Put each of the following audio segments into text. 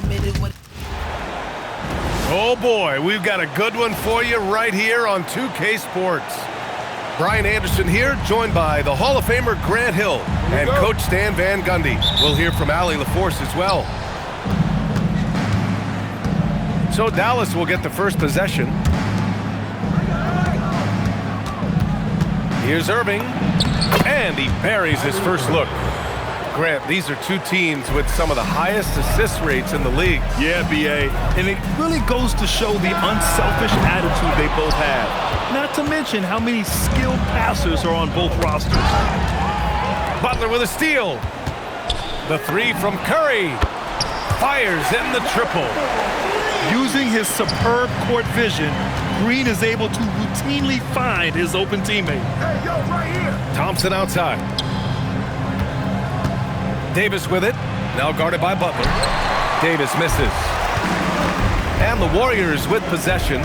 the middle. Oh boy, we've got a good one for you right here on 2K Sports. Brian Anderson here, joined by the Hall of Famer Grant Hill and Coach Stan Van Gundy. We'll hear from Allie LaForce as well. So Dallas will get the first possession. Here's Irving, and he buries his first look. Grant, these are two teams with some of the highest assist rates in the league. Yeah, B.A., and it really goes to show the unselfish attitude they both have. Not to mention how many skilled passers are on both rosters. Butler with a steal. The three from Curry. Fires in the triple. Using his superb court vision, Green is able to routinely find his open teammate. Hey, yo, right here. Thompson outside. Davis with it. Now guarded by Butler. Davis misses. And the Warriors with possession.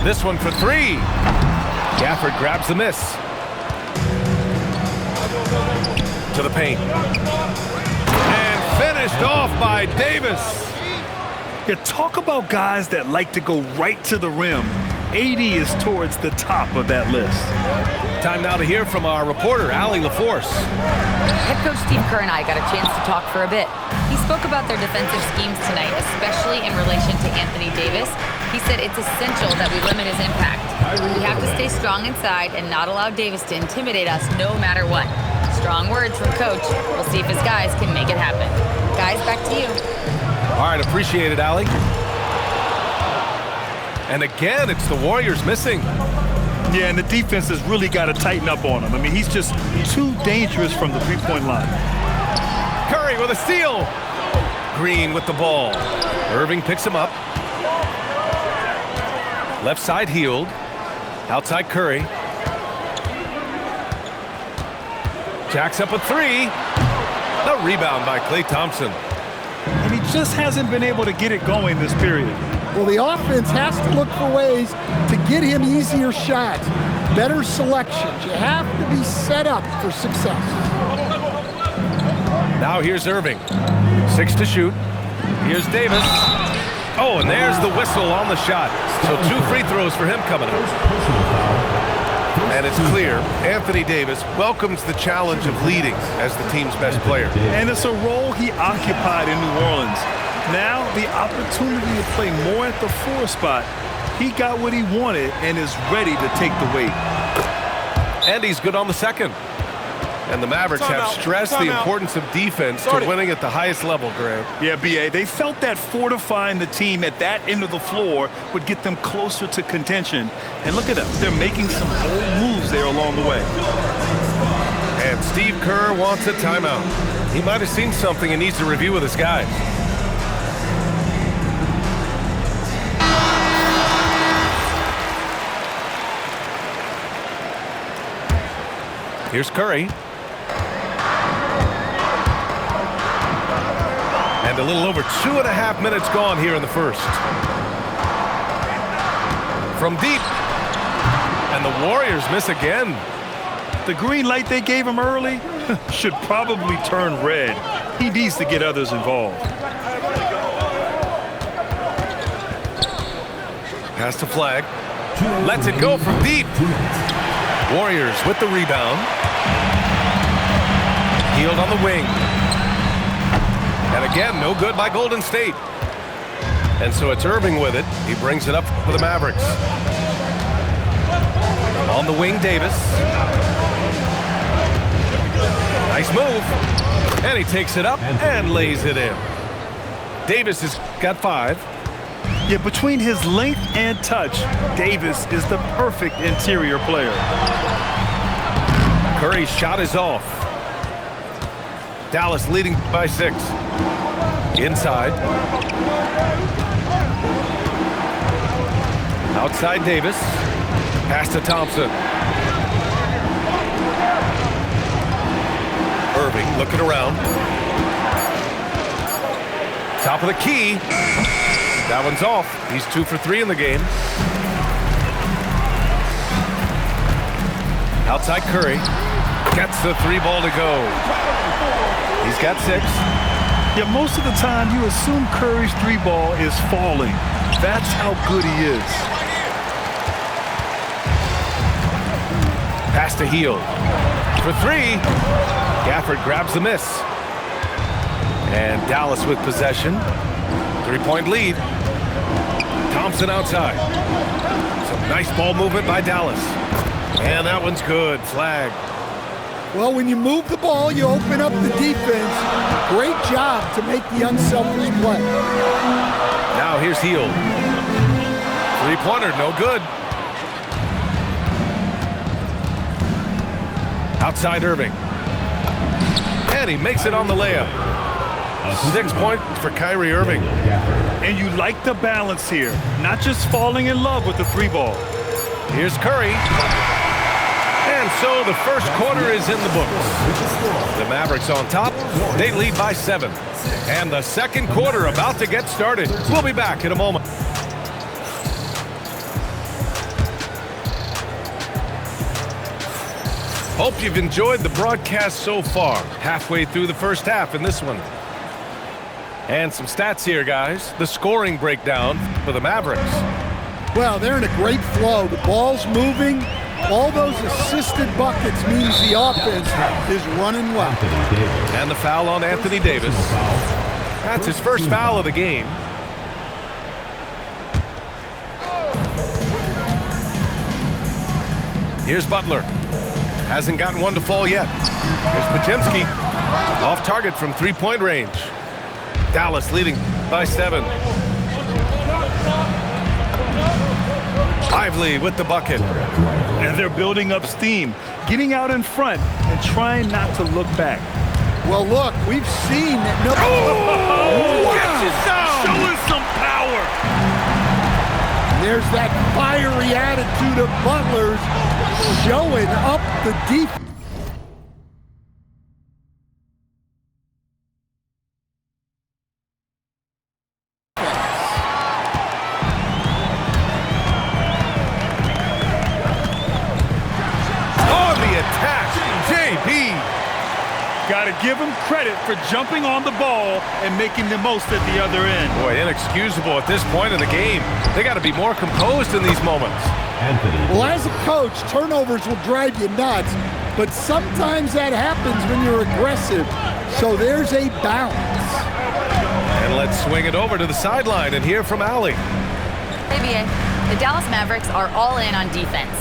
This one for three. Gafford grabs the miss. To the paint. And finished off by Davis. Yeah, talk about guys that like to go right to the rim. AD is towards the top of that list. Time now to hear from our reporter, Allie LaForce. Head coach Steve Kerr and I got a chance to talk for a bit. He spoke about their defensive schemes tonight, especially in relation to Anthony Davis. He said it's essential that we limit his impact. We have to stay strong inside and not allow Davis to intimidate us no matter what. Strong words from coach. We'll see if his guys can make it happen. Guys, back to you. All right, appreciate it, Allie. And again, it's the Warriors missing. Yeah, and the defense has really got to tighten up on him. I mean, he's just too dangerous from the three-point line. Curry with a steal. Green with the ball. Irving picks him up. Left side Hield. Outside Curry. Jacks up a three. The rebound by Klay Thompson. And he just hasn't been able to get it going this period. Well, the offense has to look for ways to get him easier shots, better selections. You have to be set up for success. Now here's Irving. 6 to shoot. Here's Davis. Oh, and there's the whistle on the shot. So 2 free throws for him coming up. And it's clear, Anthony Davis welcomes the challenge of leading as the team's best player. And it's a role he occupied in New Orleans. Now the opportunity to play more at the 4 spot. He got what he wanted and is ready to take the weight. And he's good on the second. And the Mavericks have stressed the importance of defense to winning at the highest level, Graham. Yeah, B.A., they felt that fortifying the team at that end of the floor would get them closer to contention. And look at them. They're making some bold moves there along the way. And Steve Kerr wants a timeout. He might have seen something and needs to review with his guys. Here's Curry. And a little over 2.5 minutes gone here in the first. From deep. And the Warriors miss again. The green light they gave him early should probably turn red. He needs to get others involved. Pass to Flag. Lets it go from deep. Warriors with the rebound. Hield on the wing. And again, no good by Golden State. And so it's Irving with it. He brings it up for the Mavericks. On the wing, Davis. Nice move. And he takes it up and lays it in. Davis has got 5. Yeah, between his length and touch, Davis is the perfect interior player. Curry's shot is off. Dallas leading by 6. Inside. Outside Davis. Pass to Thompson. Irving looking around. Top of the key. That one's off. He's 2 for 3 in the game. Outside Curry. Gets the 3 ball to go. He's got 6. Yeah, most of the time you assume Curry's three ball is falling. That's how good he is. Pass to Hield. For three. Gafford grabs the miss. And Dallas with possession. 3-point lead. Thompson outside. Some nice ball movement by Dallas. And that one's good. Flag. Well, when you move the ball, you open up the defense. Great job to make the unselfish play. Now here's Hield. Three-pointer, no good. Outside Irving. And he makes it on the layup. 6 points for Kyrie Irving. And you like the balance here. Not just falling in love with the three ball. Here's Curry. And so the first quarter is in the books. The Mavericks on top. They lead by 7. And the second quarter about to get started. We'll be back in a moment. Hope you've enjoyed the broadcast so far. Halfway through the first half in this one. And some stats here, guys. The scoring breakdown for the Mavericks. Well, they're in a great flow. The ball's moving. All those assisted buckets means the offense is running well. And the foul on Anthony Davis. That's his first foul of the game. Here's Butler. Hasn't gotten one to fall yet. Here's Podziemski. Off target from three-point range. Dallas leading by 7. Lively with the bucket. And they're building up steam, getting out in front and trying not to look back. Well, look, we've seen that. Showing some power. There's that fiery attitude of Butler's showing up the defense. Got to give him credit for jumping on the ball and making the most at the other end. Boy, inexcusable at this point in the game. They got to be more composed in these moments. Well, as a coach, turnovers will drive you nuts, but sometimes that happens when you're aggressive. So there's a balance. And let's swing it over to the sideline and hear from Allie. Hey, BA. The Dallas Mavericks are all in on defense.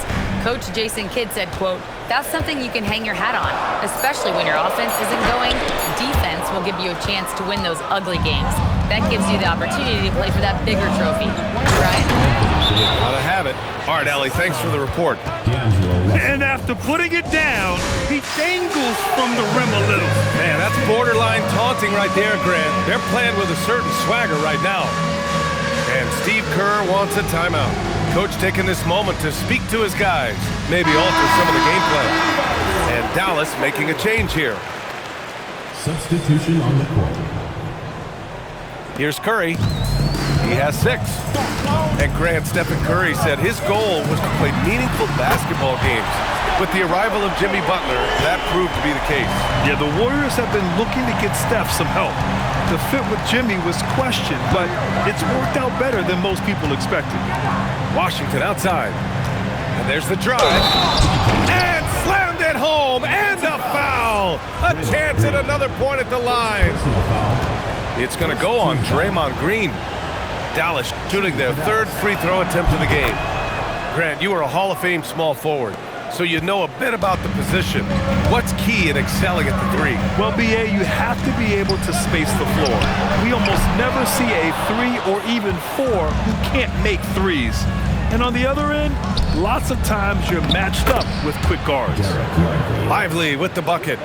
Coach Jason Kidd said, quote, "That's something you can hang your hat on, especially when your offense isn't going. Defense will give you a chance to win those ugly games. That gives you the opportunity to play for that bigger trophy." Right? Gotta have it. All right, Allie, thanks for the report. And after putting it down, he dangles from the rim a little. Man, that's borderline taunting right there, Grant. They're playing with a certain swagger right now. And Steve Kerr wants a timeout. Coach taking this moment to speak to his guys, maybe alter some of the gameplay. And Dallas making a change here. Substitution on the court. Here's Curry. He has 6. And Grant, Stephen Curry said his goal was to play meaningful basketball games. With the arrival of Jimmy Butler, that proved to be the case. Yeah, the Warriors have been looking to get Steph some help. The fit with Jimmy was questioned, but it's worked out better than most people expected. Washington outside. And there's the drive. And slammed it home. And a foul. A chance at another point at the line. It's going to go on Draymond Green. Dallas shooting their 3rd free throw attempt of the game. Grant, you are a Hall of Fame small forward, so you know a bit about the position. What's key in excelling at the 3? Well, BA, you have to be able to space the floor. We almost never see a 3 or even 4 who can't make threes. And on the other end, lots of times you're matched up with quick guards. Lively with the bucket.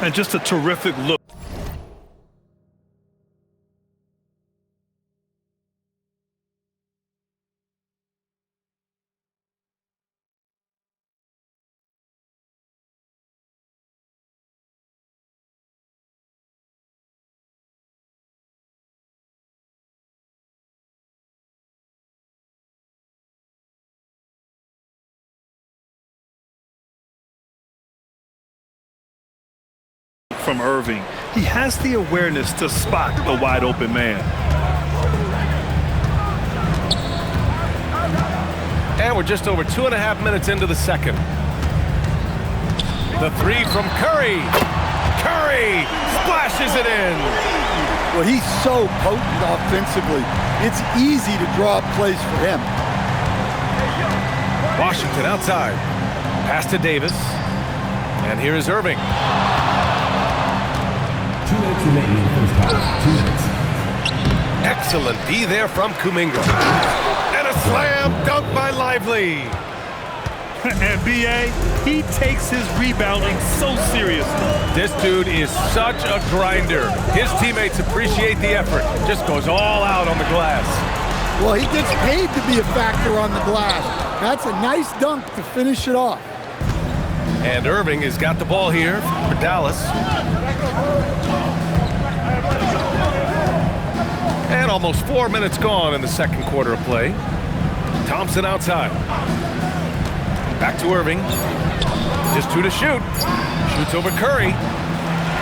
And just a terrific look. From Irving. He has the awareness to spot the wide open man. And we're just over 2.5 minutes into the second. The three from Curry. Curry splashes it in. Well, he's so potent offensively. It's easy to draw up plays for him. Washington outside. Pass to Davis. And here is Irving. 2 minutes remaining in the first half. 2 minutes. Excellent D there from Kuminga. And a slam dunk by Lively. And B.A., he takes his rebounding so seriously. This dude is such a grinder. His teammates appreciate the effort. Just goes all out on the glass. Well, he gets paid to be a factor on the glass. That's a nice dunk to finish it off. And Irving has got the ball here for Dallas. And almost 4 minutes gone in the second quarter of play. Thompson outside. Back to Irving. Just 2 to shoot. Shoots over Curry.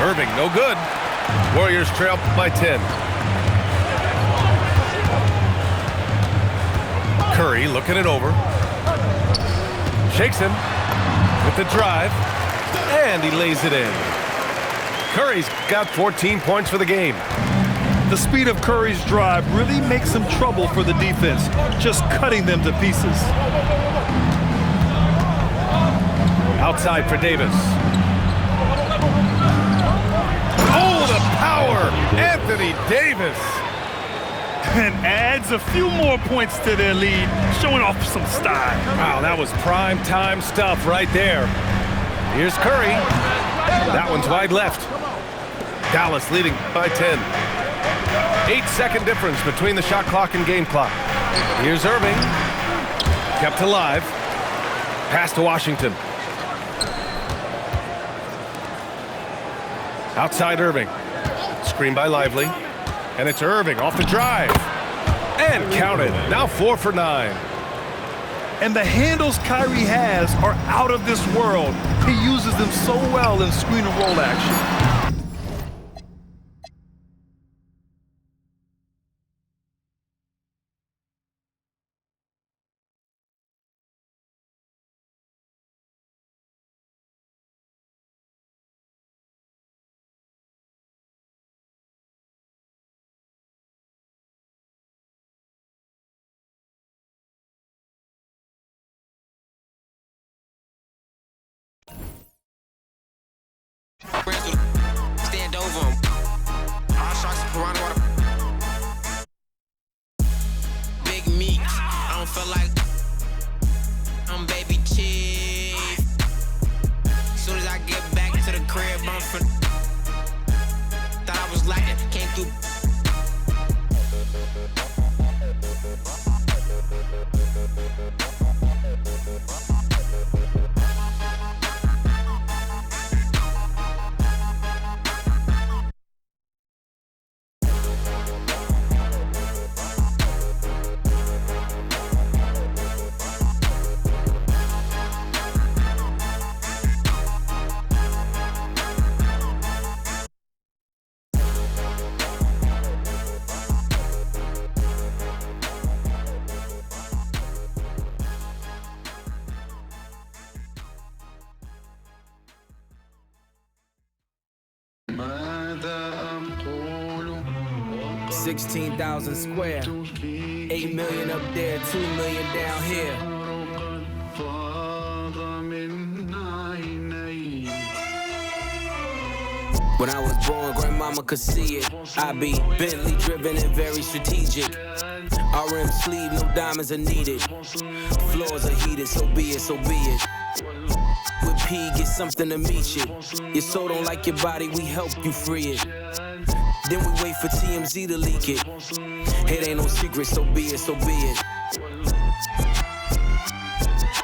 Irving, no good. Warriors trail by 10. Curry looking it over. Shakes him with the drive. And he lays it in. Curry's got 14 points for the game. The speed of Curry's drive really makes him trouble for the defense, just cutting them to pieces. Outside for Davis. Oh, the power! Anthony Davis! And adds a few more points to their lead, showing off some style. Wow, that was prime time stuff right there. Here's Curry. That one's wide left. Dallas leading by 10. 8-second difference between the shot clock and game clock. Here's Irving. Kept alive. Pass to Washington. Outside Irving. Screen by Lively. And it's Irving off the drive. And counted. Now 4 for 9. And the handles Kyrie has are out of this world. He uses them so well in screen and roll action. Stand over him. All shots of piranha water. Big meat. I don't feel like I'm baby chief. Soon as I get back to the crib, I'm finna. Thought I was lacking, came through. $16,000 square, 8 million up there, 2 million down here. When I was born, grandmama could see it. I be Bentley driven and very strategic. RM sleeve, no diamonds are needed. Floors are heated, so be it, so be it. With P, get something to meet you. Your soul don't like your body, we help you free it. Then we wait for TMZ to leak it. It ain't no secret, so be it, so be it.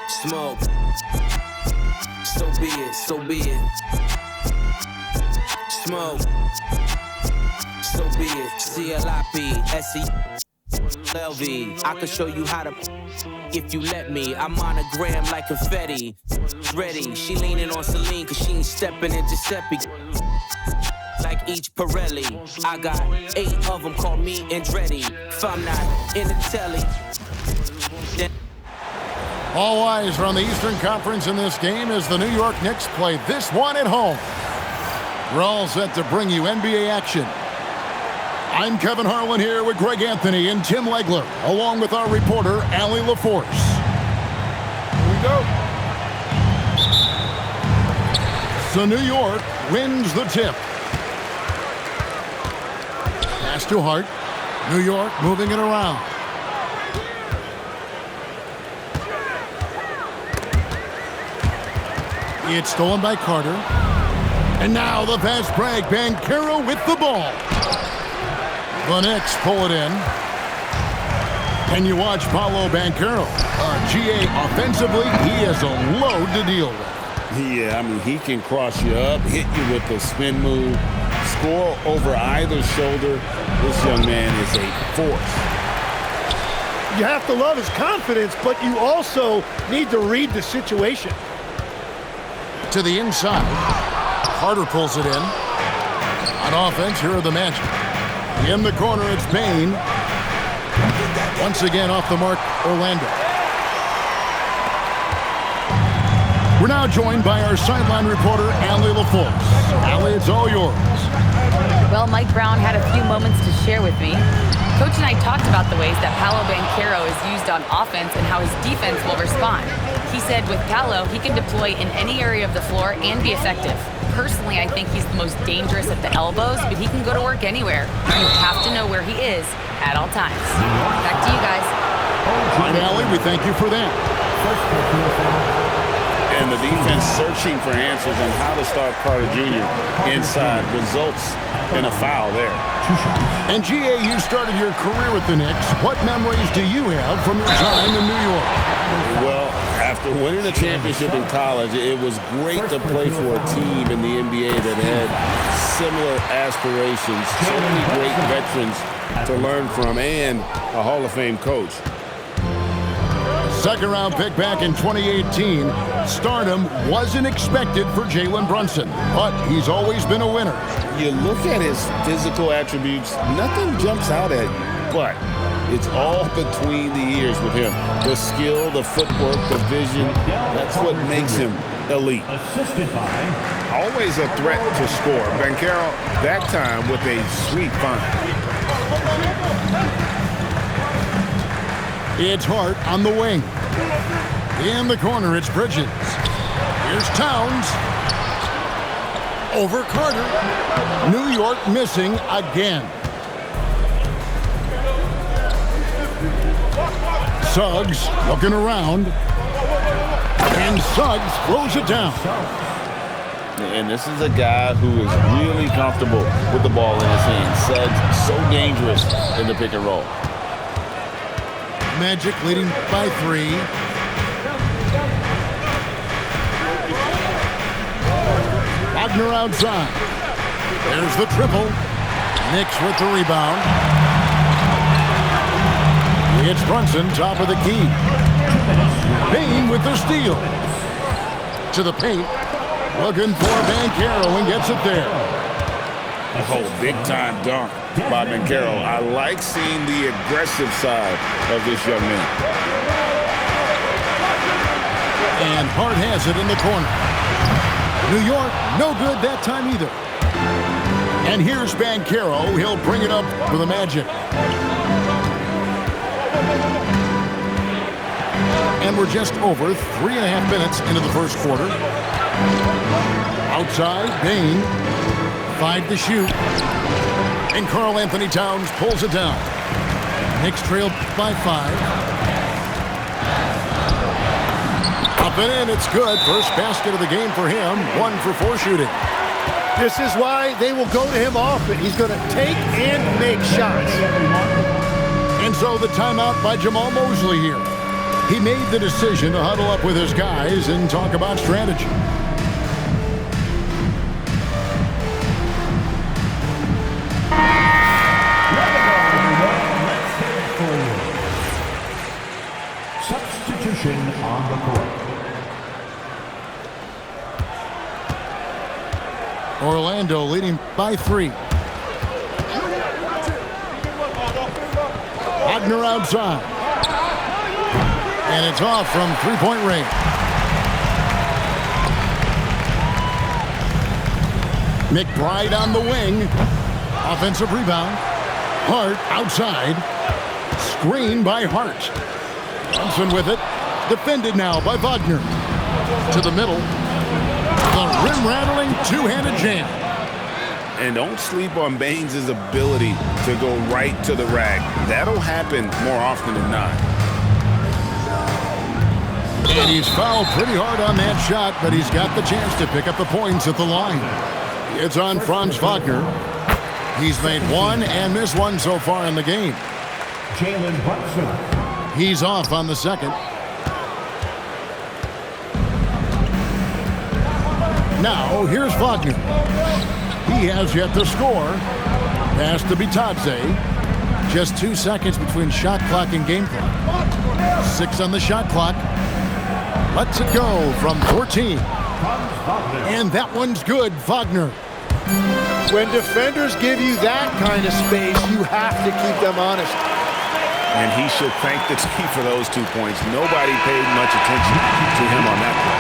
Smoke. So be it, so be it. Smoke. So be it. CLIP, SE, LV. I can show you how to if you let me. I'm on a gram like confetti. Ready, she leaning on Celine cause she ain't stepping in Giuseppe. Like each Pirelli. I got 8 of them, call me Andretti. If I'm not in the telly, then All eyes are on the Eastern Conference in this game as the New York Knicks play this one at home. We're all set to bring you NBA action. I'm Kevin Harlan here with Greg Anthony and Tim Legler, along with our reporter, Allie LaForce. Here we go. So New York wins the tip. Pass to Hart. New York moving it around. It's stolen by Carter. And now the fast break. Banchero with the ball. The Knicks pull it in. Can you watch Paolo Banchero? GA offensively, he has a load to deal with. Yeah, I mean, he can cross you up, hit you with the spin move, score over either shoulder. This young man is a force. You have to love his confidence, but you also need to read the situation. To the inside. Carter pulls it in. On offense, here are the Magic. In the corner, it's Bane. Once again off the mark, Orlando. We're now joined by our sideline reporter, Allie LaForce. Allie, it's all yours. Well, Mike Brown had a few moments to share with me. Coach and I talked about the ways that Paolo Banchero is used on offense and how his defense will respond. He said with Paolo, he can deploy in any area of the floor and be effective. Personally, I think he's the most dangerous at the elbows, but he can go to work anywhere. You have to know where he is at all times. Back to you guys. All right, Allie, we thank you for that. And the defense searching for answers on how to stop Carter Jr. inside results in a foul there. And GA, you started your career with the Knicks. What memories do you have from your time in New York? Well, after winning a championship in college, it was great to play for a team in the NBA that had similar aspirations, so many great veterans to learn from, and a Hall of Fame coach. Second-round pick back in 2018. Stardom wasn't expected for Jalen Brunson, but he's always been a winner. You look at his physical attributes, nothing jumps out at you, but it's all between the ears with him. The skill, the footwork, the vision, that's what makes him elite. Always a threat to score. Banchero, that time with a sweet find. It's Hart on the wing. In the corner, it's Bridges. Here's Towns. Over Carter. New York missing again. Suggs looking around. And Suggs throws it down. And this is a guy who is really comfortable with the ball in his hands. Suggs so dangerous in the pick and roll. Magic leading by 3. Wagner outside. There's the triple. Knicks with the rebound. It's Brunson, top of the key. Payne with the steal. To the paint. Looking for Banchero and gets it there. Oh, big-time dunk by Banchero. I like seeing the aggressive side of this young man. And Hart has it in the corner. New York, no good that time either. And here's Banchero. He'll bring it up for the Magic. And we're just over 3.5 minutes into the first quarter. Outside, Bane. 5 to shoot. And Karl Anthony Towns pulls it down. Knicks trailed by 5. Up and in, it's good. First basket of the game for him. 1 for 4 shooting. This is why they will go to him often. He's going to take and make shots. And so the timeout by Jamal Mosley here. He made the decision to huddle up with his guys and talk about strategy. Substitution on the court. Orlando leading by 3. Wagner outside. And it's off from three-point range. McBride on the wing. Offensive rebound. Hart outside. Screen by Hart. Johnson with it. Defended now by Wagner. To the middle. The rim-rattling two-handed jam. And don't sleep on Baines' ability to go right to the rack. That'll happen more often than not. And he's fouled pretty hard on that shot, but he's got the chance to pick up the points at the line. It's on Franz Wagner. He's made one and missed one so far in the game. Jalen Brunson. He's off on the second. Now, here's Wagner. He has yet to score. Pass to Bitadze. Just 2 seconds between shot clock and game clock. 6 on the shot clock. Lets it go from 14. And that one's good, Wagner. When defenders give you that kind of space, you have to keep them honest. And he should thank the team for those 2 points. Nobody paid much attention to him on that play.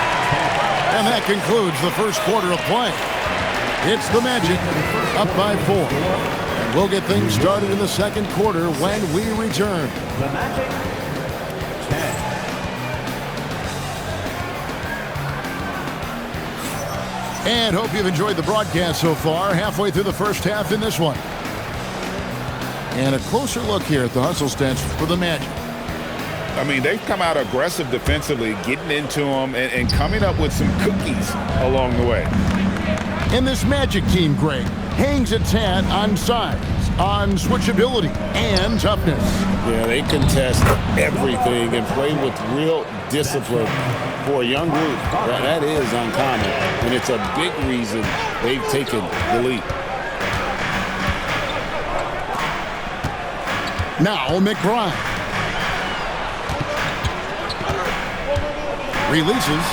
And that concludes the first quarter of play. It's the Magic, up by 4. And we'll get things started in the second quarter when we return. The Magic, 10. And hope you've enjoyed the broadcast so far. Halfway through the first half in this one. And a closer look here at the hustle stats for the Magic. I mean, they've come out aggressive defensively, getting into them and coming up with some cookies along the way. And this Magic team, Greg, hangs its hat on size, on switchability, and toughness. Yeah, they contest everything and play with real discipline. For a young group, that is uncommon, and it's a big reason they've taken the lead. Now McBride. Releases.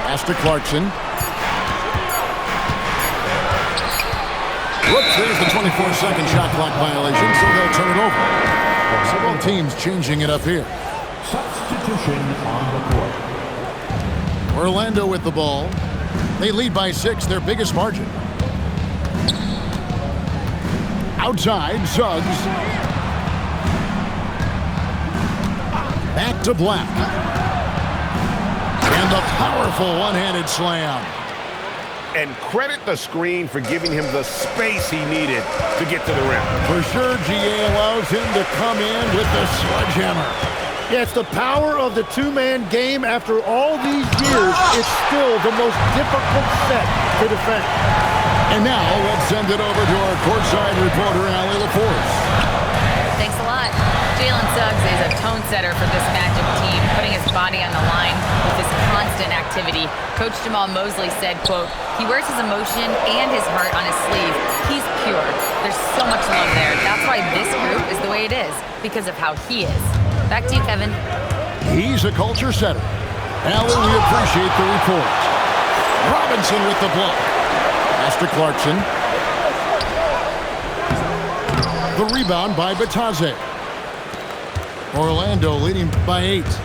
Pass to Clarkson. Whoops, there's the 24-second shot clock violation, so they'll turn it over. So both teams changing it up here. Substitution on the court. Orlando with the ball. They lead by 6, their biggest margin. Outside, Suggs. Back to Black. And the powerful one-handed slam. And credit the screen for giving him the space he needed to get to the rim. For sure, GA allows him to come in with the sledgehammer. Yeah, it's the power of the two-man game. After all these years, it's still the most difficult set to defend. And now let's send it over to our courtside reporter, Allie LaForce. Thanks a lot. Jalen Suggs is a tone setter for this Magic team, putting his body on the line with his constant activity. Coach Jamal Mosley said, quote, "He wears his emotion and his heart on his sleeve. He's pure. There's so much love there. That's why this group is the way it is, because of how he is." Back to you, Kevin. He's a culture setter. Allie, we appreciate the report. Robinson with the block. Pass to Clarkson. The rebound by Bitadze. Orlando leading by 8.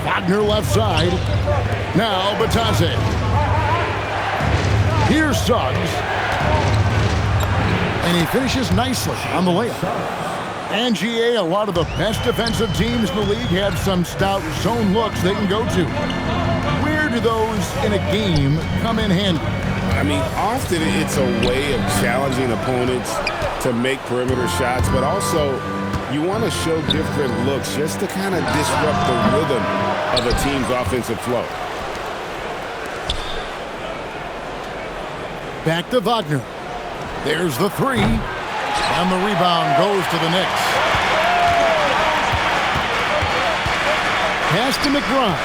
Wagner left side. Now Bitadze. Here's Suggs. And he finishes nicely on the layup. And GA, a lot of the best defensive teams in the league have some stout zone looks they can go to. Where do those in a game come in handy? I mean, often it's a way of challenging opponents to make perimeter shots, but also you want to show different looks just to kind of disrupt the rhythm of a team's offensive flow. Back to Wagner. There's the 3. And the rebound goes to the Knicks. Pass to McBride.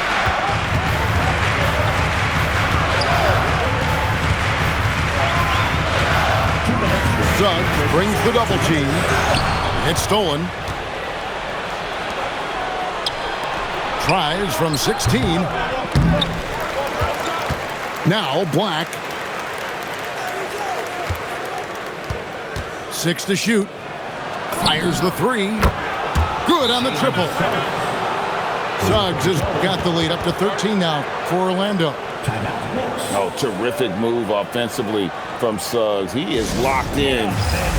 Suggs brings the double team. It's stolen. Tries from 16. Now Black. 6 to shoot. Fires the 3. Good on the triple. Suggs has got the lead up to 13 now for Orlando. Oh, terrific move offensively from Suggs. He is locked in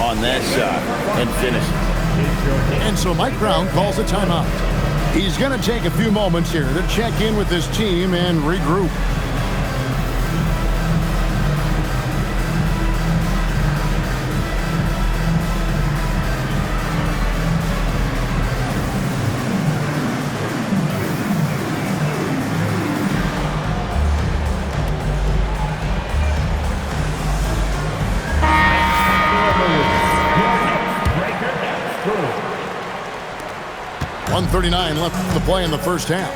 on that shot and finishes. And so Mike Brown calls a timeout. He's going to take a few moments here to check in with his team and regroup. .139 left to play in the first half.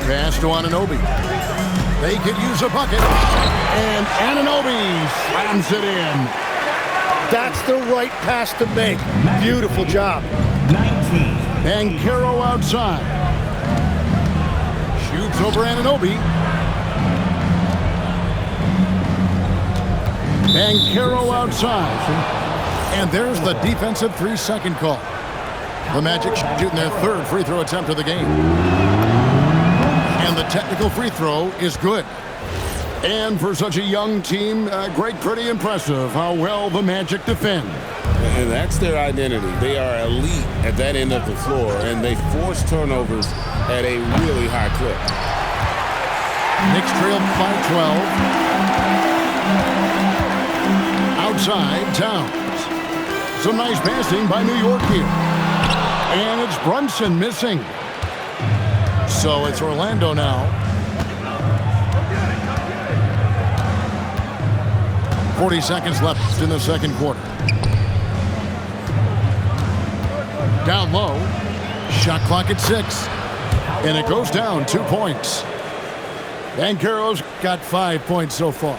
Pass to Anunoby. They could use a bucket. And Anunoby slams it in. That's the right pass to make. Beautiful job. 19. Banchero outside. Shoots over Anunoby. Banchero outside. And there's the defensive 3-second call. The Magic shooting their third free throw attempt of the game. And the technical free throw is good. And for such a young team, pretty impressive how well the Magic defend. And that's their identity. They are elite at that end of the floor, and they force turnovers at a really high clip. Knicks trail by 12. Outside, Towns. Some nice passing by New York here. And it's Brunson missing. So it's Orlando now. 40 seconds left in the second quarter. Down low. Shot clock at 6. And it goes down 2 points. Banchero's got 5 points so far.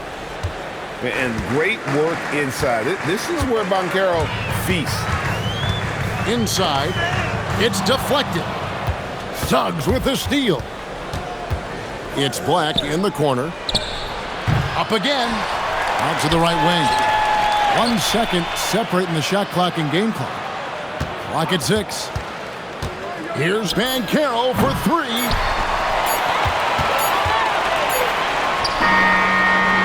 And great work inside. This is where Banchero feasts. Inside, it's deflected. Suggs with the steal. It's Black in the corner. Up again. Out to the right wing. 1 second separating the shot clock and game clock. Clock at 6. Here's Banchero for 3.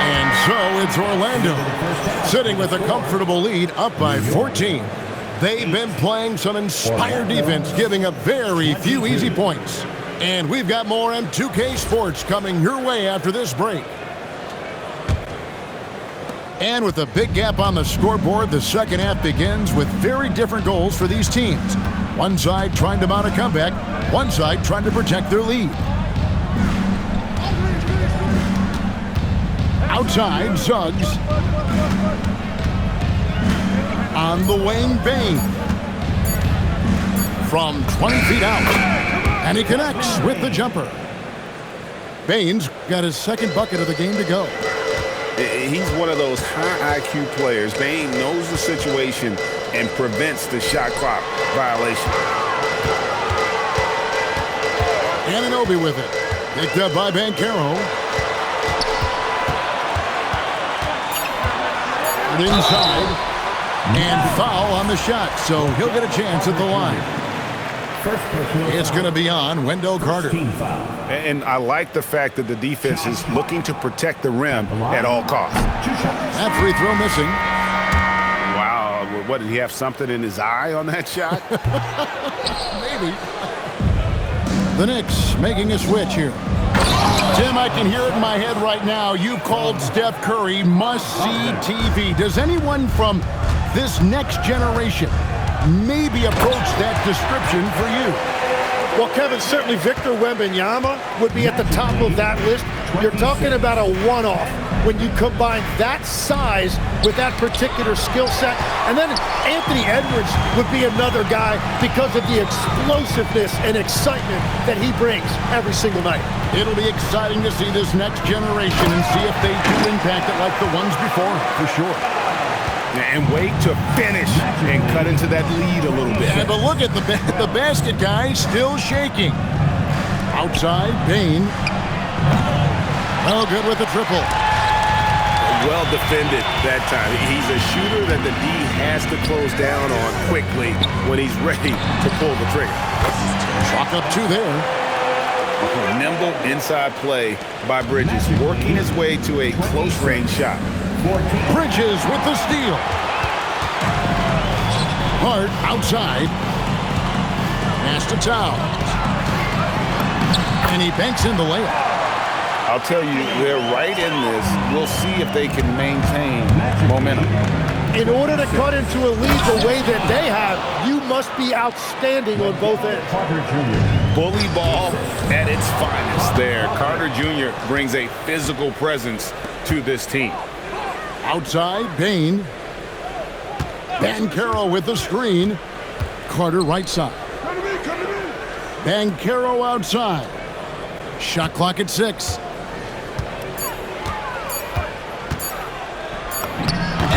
And so it's Orlando sitting with a comfortable lead up by 14. They've been playing some inspired defense, giving up very few easy points. And we've got more M2K Sports coming your way after this break. And with a big gap on the scoreboard, the second half begins with very different goals for these teams. One side trying to mount a comeback, one side trying to protect their lead. Outside, Suggs. On the wing, Bane. From 20 feet out. And he connects with the jumper. Bane's got his second bucket of the game to go. He's one of those high IQ players. Bane knows the situation and prevents the shot clock violation. Anunoby with it. Picked up by Banchero. Inside. And foul on the shot, so he'll get a chance at the line. It's going to be on Wendell Carter. And I like the fact that the defense is looking to protect the rim at all costs. That free throw missing. Wow, what, did he have something in his eye on that shot? Maybe. The Knicks making a switch here. Tim, I can hear it in my head right now. You called Steph Curry must-see TV. Does anyone from this next generation maybe approach that description for you? Well, Kevin, certainly Victor Wembanyama would be at the top of that list. You're talking about a one-off when you combine that size with that particular skill set. And then Anthony Edwards would be another guy because of the explosiveness and excitement that he brings every single night. It'll be exciting to see this next generation and see if they do impact it like the ones before, for sure. And wait to finish and cut into that lead a little bit. Yeah, but look at the basket guy still shaking. Outside, Bane. Oh, good with the triple. Well defended that time. He's a shooter that the D has to close down on quickly when he's ready to pull the trigger. Chalk up 2 there. Nimble inside play by Bridges, working his way to a close-range shot. Bridges with the steal. Hart outside. Pass to Towns. And he banks in the layup. I'll tell you, they're right in this. We'll see if they can maintain momentum. In order to cut into a lead the way that they have, you must be outstanding on both ends. Bully ball at its finest there. Carter Jr. brings a physical presence to this team. Outside, Bain. Banchero with the screen. Carter right side. Banchero outside. Shot clock at 6.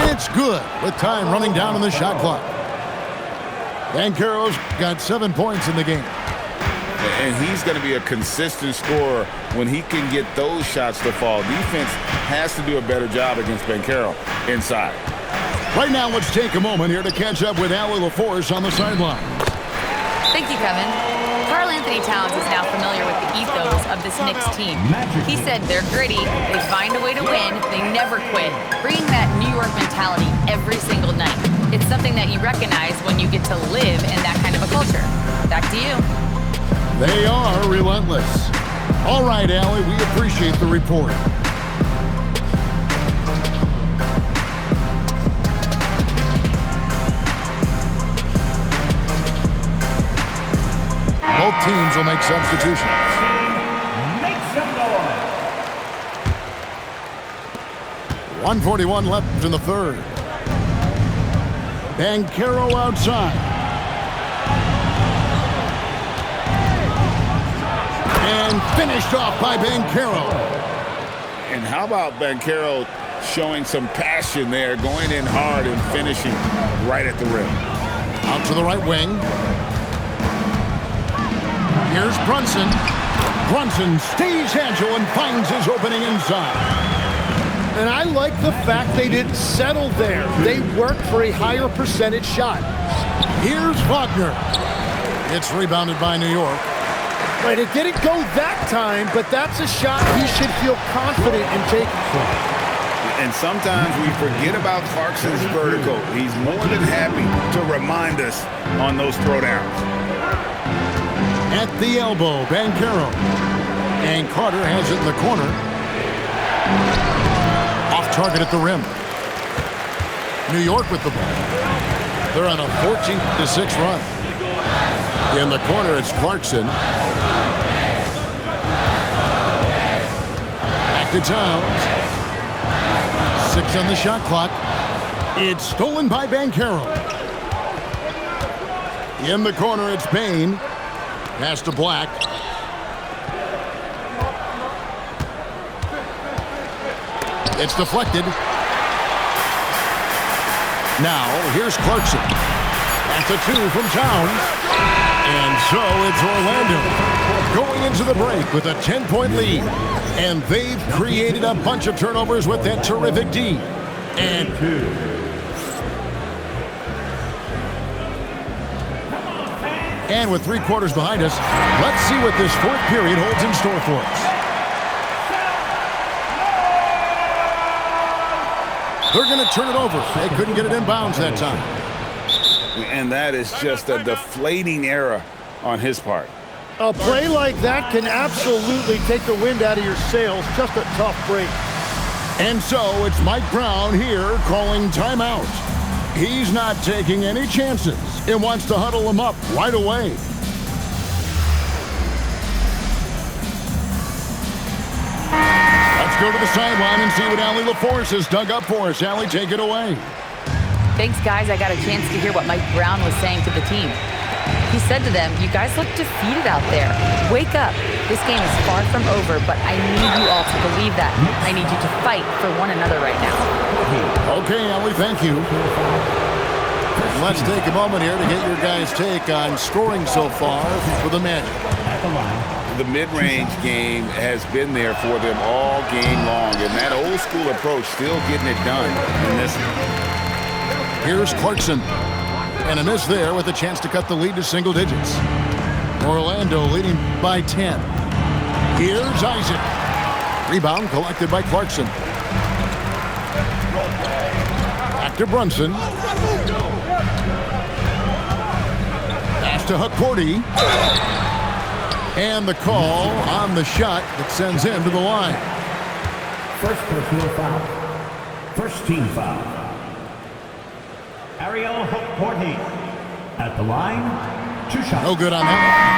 It's good with time running down on the shot clock. Banchero's got 7 points in the game. And he's going to be a consistent scorer when he can get those shots to fall. Defense has to do a better job against Banchero inside. Right now, let's take a moment here to catch up with Allie LaForce on the sideline. Thank you, Kevin. Karl Anthony Towns is now familiar with the ethos of this Knicks team. He said they're gritty, they find a way to win, they never quit, bringing that New York mentality every single night. It's something that you recognize when you get to live in that kind of a culture. Back to you. They are relentless. All right, Allie, we appreciate the report. Both teams will make substitutions. Make some noise. 1:41 left in the third. Banchero outside. And finished off by Banchero. And how about Banchero showing some passion there, going in hard and finishing right at the rim. Out to the right wing. Here's Brunson. Brunson stays agile and finds his opening inside. And I like the fact they didn't settle there. They worked for a higher percentage shot. Here's Wagner. It's rebounded by New York. Right, it didn't go that time, but that's a shot he should feel confident in taking. And sometimes we forget about Clarkson's vertical. He's more than happy to remind us on those throwdowns. At the elbow, Banchero. And Carter has it in the corner. Off target at the rim. New York with the ball. They're on a 14-6 run. In the corner, it's Clarkson. Back to Towns. 6 on the shot clock. It's stolen by Banchero. In the corner, it's Bain. Pass to Black. It's deflected. Now, here's Clarkson. That's a 2 from Towns. And so it's Orlando going into the break with a 10-point lead. And they've created a bunch of turnovers with that terrific D. And with 3 quarters behind us, let's see what this fourth period holds in store for us. They're going to turn it over. They couldn't get it in bounds that time. And that is just a deflating error on his part. A play like that can absolutely take the wind out of your sails. Just a tough break. And so it's Mike Brown here calling timeout. He's not taking any chances and wants to huddle them up right away. Let's go to the sideline and see what Allie LaForce has dug up for us. Allie, take it away. Thanks, guys. I got a chance to hear what Mike Brown was saying to the team. He said to them, "You guys look defeated out there. Wake up. This game is far from over, but I need you all to believe that. I need you to fight for one another right now." Okay, Allie, thank you. Let's take a moment here to get your guys' take on scoring so far for the Magic. At the line, the mid-range game has been there for them all game long, and that old school approach still getting it done in this one. Here's Clarkson. And a miss there with a chance to cut the lead to single digits. Orlando leading by 10. Here's Isaac. Rebound collected by Clarkson. Back to Brunson. Pass to Hakordi. And the call on the shot that sends him to the line. First personal foul. First team foul. Ariel Hakordi at the line. 2 shots. No good on that.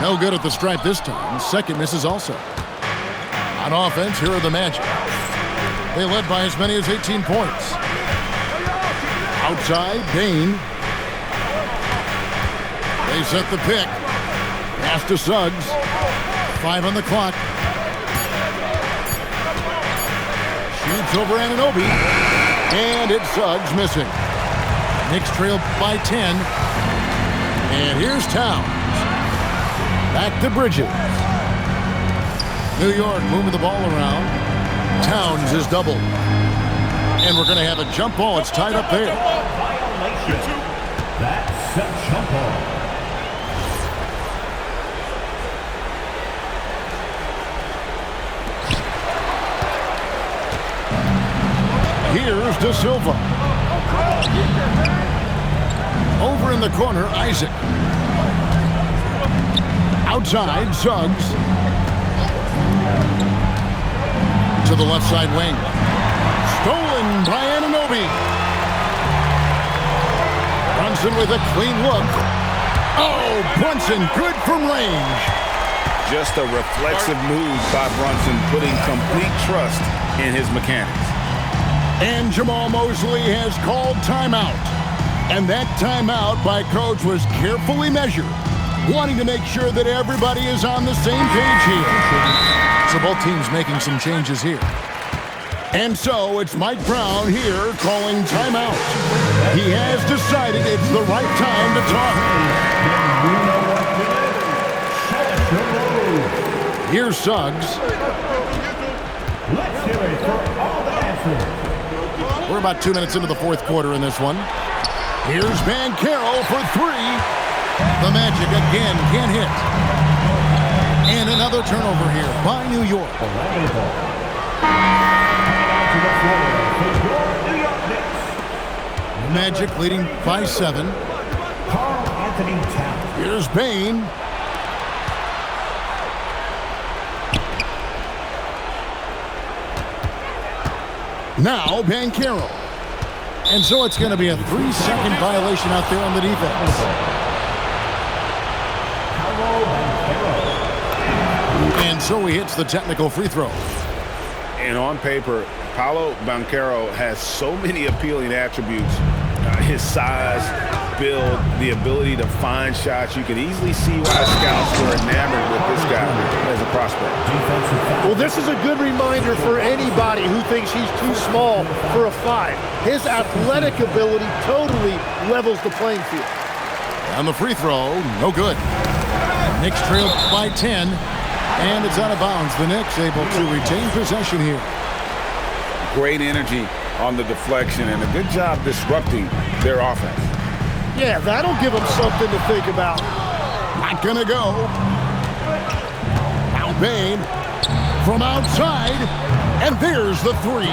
No good at the stripe this time. Second misses also. On offense, here are the Magic. They led by as many as 18 points. Outside, Bain. They set the pick. Pass to Suggs. 5 on the clock. Shoots over Anunoby. And it's Suggs missing. Knicks trail by 10. And here's Towns. Back to Bridges. New York moving the ball around. Towns is doubled. And we're going to have a jump ball. It's tied up there. That's a jump ball. Here's De Silva. Over in the corner, Isaac. Outside, Suggs. To the left side wing. Stolen by Anunoby. Brunson with a clean look. Oh, Brunson good from range. Just a reflexive move by Brunson, putting complete trust in his mechanics. And Jamal Mosley has called timeout. And that timeout by coach was carefully measured, wanting to make sure that everybody is on the same page here. So both teams making some changes here. And so it's Mike Brown here calling timeout. He has decided it's the right time to talk. Here's Suggs. Let's hear it for all the answers. We're about 2 minutes into the fourth quarter in this one. Here's Banchero for 3. The Magic again can't hit. And another turnover here by New York. Magic leading by 7. Karl Anthony Towns. Here's Bain. Now Banchero. And so it's going to be a 3-second violation out there on the defense. And so he hits the technical free throw. And on paper, Paolo Banchero has so many appealing attributes. His size, build, the ability to find shots. You can easily see why scouts were enamored with this guy as a prospect. Well, this is a good reminder for anybody who thinks he's too small for a 5. His athletic ability totally levels the playing field. On the free throw, no good. Knicks trail by 10, and it's out of bounds. The Knicks able to retain possession here. Great energy on the deflection and a good job disrupting their offense. Yeah, that'll give them something to think about. Not gonna go. Now Bain from outside, and there's the 3.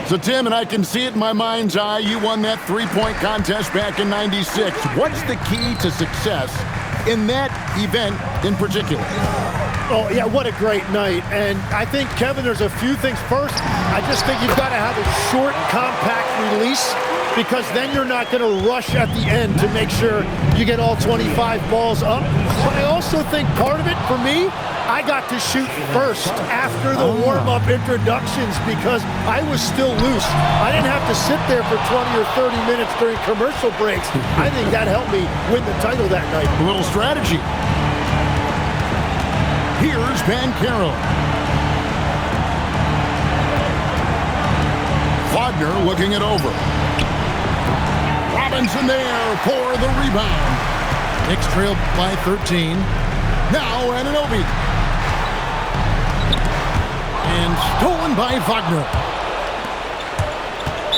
So Tim, and I can see it in my mind's eye, you won that 3-point contest back in '96. What's the key to success in that event in particular? Oh, yeah, what a great night. And I think, Kevin, there's a few things. First, I just think you've got to have a short, compact release, because then you're not going to rush at the end to make sure you get all 25 balls up. But I also think part of it, for me, I got to shoot first after the warm-up introductions because I was still loose. I didn't have to sit there for 20 or 30 minutes during commercial breaks. I think that helped me win the title that night. A little strategy. Here's Banchero. Wagner looking it over. Robinson there for the rebound. Knicks trail by 13. Now Anunoby. And stolen by Wagner.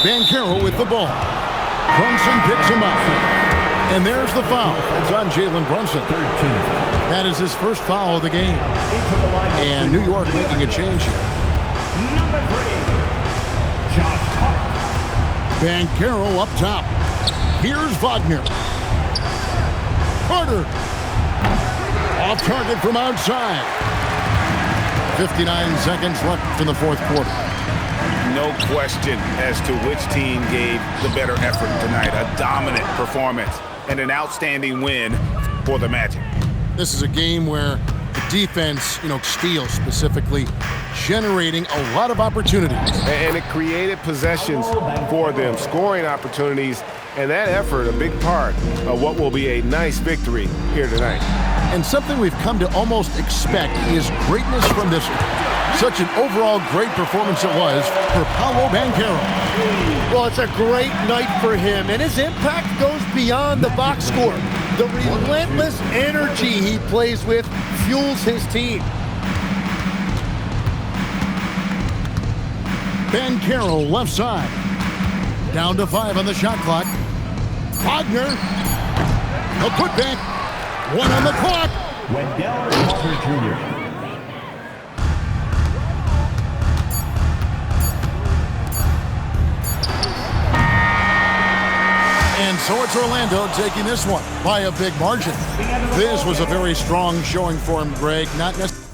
Banchero with the ball. Brunson picks him up. And there's the foul. It's on Jalen Brunson. That is his first foul of the game. And New York making a change here. Number 3, Josh Hart. Banchero up top. Here's Wagner. Carter. Off target from outside. 59 seconds left in the fourth quarter. No question as to which team gave the better effort tonight. A dominant performance and an outstanding win for the Magic. This is a game where the defense, steals specifically, generating a lot of opportunities. And it created possessions for them, scoring opportunities, and that effort a big part of what will be a nice victory here tonight. And something we've come to almost expect is greatness from this one. Such an overall great performance it was for Paolo Banchero. Well, it's a great night for him, and his impact goes beyond the box score. The relentless energy he plays with fuels his team. Banchero left side. Down to 5 on the shot clock. Wagner. A putback. 1 on the clock. Wendell Carter Jr. And so it's Orlando taking this one by a big margin. This was a very strong showing for him, Greg. Not necessarily.